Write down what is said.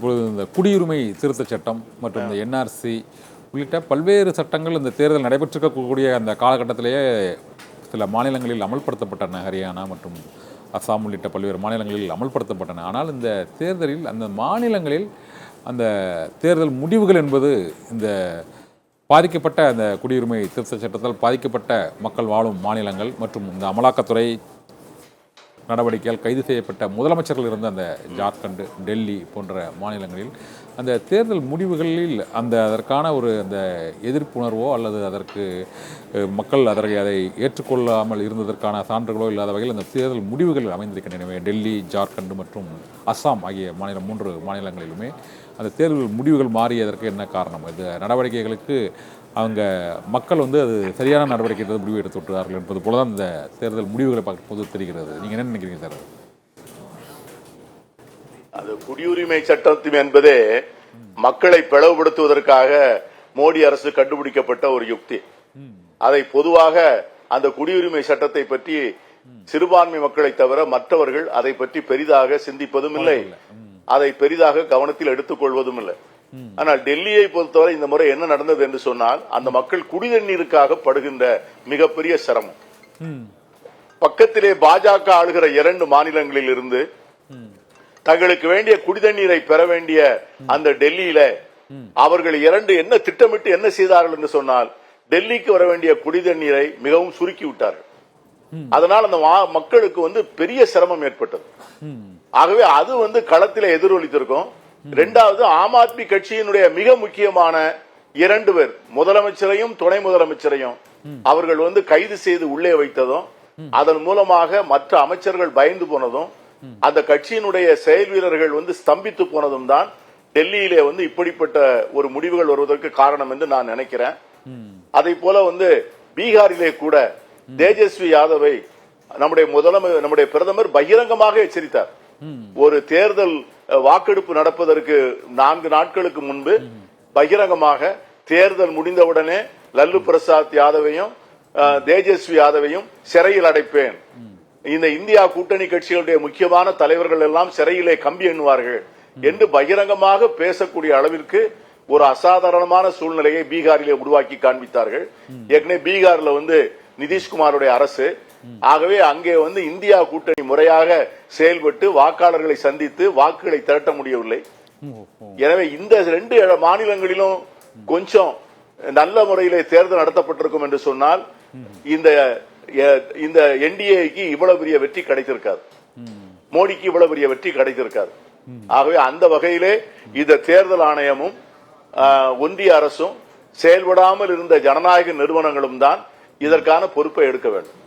இப்பொழுது இந்த குடியுரிமை திருத்தச் சட்டம் மற்றும் இந்த என்ஆர்சி உள்ளிட்ட பல்வேறு சட்டங்கள் இந்த தேர்தல் நடைபெற்றிருக்கக்கூடிய அந்த காலகட்டத்திலேயே சில மாநிலங்களில் அமல்படுத்தப்பட்டன. ஹரியானா மற்றும் அசாம் உள்ளிட்ட பல்வேறு மாநிலங்களில் அமல்படுத்தப்பட்டன. ஆனால் இந்த தேர்தலில் அந்த மாநிலங்களில் அந்த தேர்தல் முடிவுகள் என்பது இந்த பாதிக்கப்பட்ட அந்த குடியுரிமை திருத்த சட்டத்தால் பாதிக்கப்பட்ட மக்கள் வாழும் மாநிலங்கள் மற்றும் இந்த அமலாக்கத்துறை நடவடிக்கையால் கைது செய்யப்பட்ட முதலமைச்சர்கள் இருந்த அந்த ஜார்க்கண்ட், டெல்லி போன்ற மாநிலங்களில் அந்த தேர்தல் முடிவுகளில் அதற்கான ஒரு அந்த எதிர்ப்புணர்வோ அல்லது அதற்கு மக்கள் அதை ஏற்றுக்கொள்ளாமல் இருந்ததற்கான சான்றுகளோ இல்லாத வகையில் அந்த தேர்தல் முடிவுகள் அமைந்திருக்கின்றன. டெல்லி, ஜார்க்கண்ட் மற்றும் அஸ்ஸாம் ஆகிய மூன்று மாநிலங்களிலுமே அந்த தேர்தல் முடிவுகள் மாறியதற்கு என்ன காரணம்? இந்த நடவடிக்கைகளுக்கு அவங்க மக்கள் அது சரியான நடவடிக்கை முடிவு எடுத்து விட்டார்கள் என்பது போல தான் இந்த தேர்தல் முடிவுகளை பார்க்கும்போது தெரிகிறது. நீங்கள் என்ன நினைக்கிறீங்க சார்? அது குடியுரிமை சட்டம் என்பதே மக்களை பிளவுபடுத்துவதற்காக மோடி அரசு கண்டுபிடிக்கப்பட்ட ஒரு யுக்தி. அதை பொதுவாக அந்த குடியுரிமை சட்டத்தை பற்றி சிறுபான்மை மக்களை தவிர மற்றவர்கள் அதை பற்றி பெரிதாக சிந்திப்பதும் இல்லை, அதை பெரிதாக கவனத்தில் எடுத்துக் கொள்வதும் இல்லை. ஆனால் டெல்லியை பொறுத்தவரை இந்த முறை என்ன நடந்தது என்று சொன்னால், அந்த மக்கள் குடிநீருக்காக படுகின்ற மிகப்பெரிய சிரமம். பக்கத்திலே பாஜக ஆளுகிற 2 மாநிலங்களில் இருந்து தங்களுக்கு வேண்டிய குடிநீரை பெற வேண்டிய அந்த டெல்லியில அவர்கள் 2 என்ன திட்டமிட்டு என்ன செய்தார்கள் என்று சொன்னால், டெல்லிக்கு வர வேண்டிய குடிநீரை மிகவும் சுருக்கி விட்டார்கள். அதனால் அந்த மக்களுக்கு பெரிய சிரமம் ஏற்பட்டது. ஆகவே அது களத்திலே எதிரொலித்திருக்கும். இரண்டாவது, ஆம் ஆத்மி கட்சியினுடைய மிக முக்கியமான 2 பேர், முதலமைச்சரையும் துணை முதலமைச்சரையும் அவர்கள் கைது செய்து உள்ளே வைத்ததும், அதன் மூலமாக மற்ற அமைச்சர்கள் பயந்து போனதும், அந்த கட்சியினுடைய செயல் வீரர்கள் ஸ்தம்பித்து போனதும் தான் டெல்லியிலே இப்படிப்பட்ட ஒரு முடிவுகள் வருவதற்கு காரணம் என்று நான் நினைக்கிறேன். அதை போல பீகாரிலே கூட தேஜஸ்வி யாதவை நம்முடைய பிரதமர் பகிரங்கமாக எச்சரித்தார். ஒரு தேர்தல் வாக்கெடுப்பு நடப்பதற்கு 4 நாட்களுக்கு முன்பு பகிரங்கமாக தேர்தல் முடிந்தவுடனே லல்லு பிரசாத் யாதவையும் தேஜஸ்வி யாதவையும் சிறையில் அடைப்பேன், இந்த இந்தியா கூட்டணி கட்சிகளுடைய முக்கியமான தலைவர்கள் எல்லாம் சிறையிலே கம்பி எண்ணுவார்கள் என்று பகிரங்கமாக பேசக்கூடிய அளவிற்கு ஒரு அசாதாரணமான சூழ்நிலையை பீகாரிலே உருவாக்கி காண்பித்தார்கள். ஏற்கனவே பீகார்ல நிதிஷ்குமாருடைய அரசு, ஆகவே அங்கே இந்தியா கூட்டணி முறையாக செயல்பட்டு வாக்காளர்களை சந்தித்து வாக்குகளை திரட்ட முடியவில்லை. எனவே இந்த 2 மாநிலங்களிலும் கொஞ்சம் நல்ல முறையிலே தேர்தல் நடத்தப்பட்டிருக்கும் என்று சொன்னால் இந்த என்டிஏக்கு இவ்வளவு பெரிய வெற்றி கிடைத்திருக்காது, மோடிக்கு இவ்வளவு பெரிய வெற்றி கிடைத்திருக்காது. ஆகவே அந்த வகையிலே இந்த தேர்தல் ஆணையமும் ஒன்றிய அரசும் செயல்படாமல் இருந்த ஜனநாயக நிறுவனங்களும் தான் இதற்கான பொறுப்பை எடுக்க வேண்டும்.